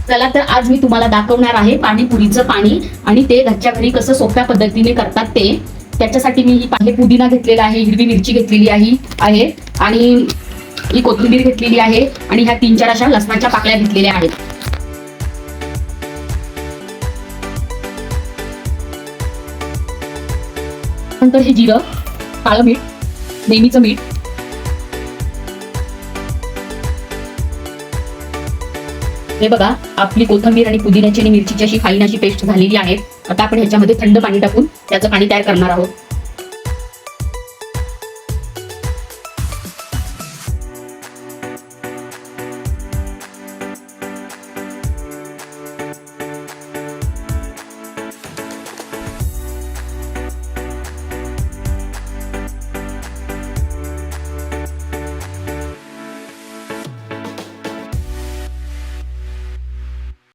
चला तर आज मी तुम्हाला दाखवणार आहे पाणीपुरीचं पाणी आणि ते घरच्या घरी कसं सोप्या पद्धतीने करतात ते. त्याच्यासाठी मी ही पुदिना घेतलेला आहे, हिरवी मिरची घेतलेली आहे आणि ही कोथिंबीर घेतलेली आहे आणि ह्या 3-4 अशा लसणाच्या पाकळ्या घेतलेल्या आहेत. नंतर हे जिरं, काळं मीठ, नेहमीचं मीठ, हे बघा आपली कोथिंबीर आणि पुदिन्याची आणि मिरचीची अशी फाईन अशी पेस्ट झालेली आहे. आता आपण ह्याच्यामध्ये थंड पाणी टाकून त्याचं पाणी तयार करणार आहोत.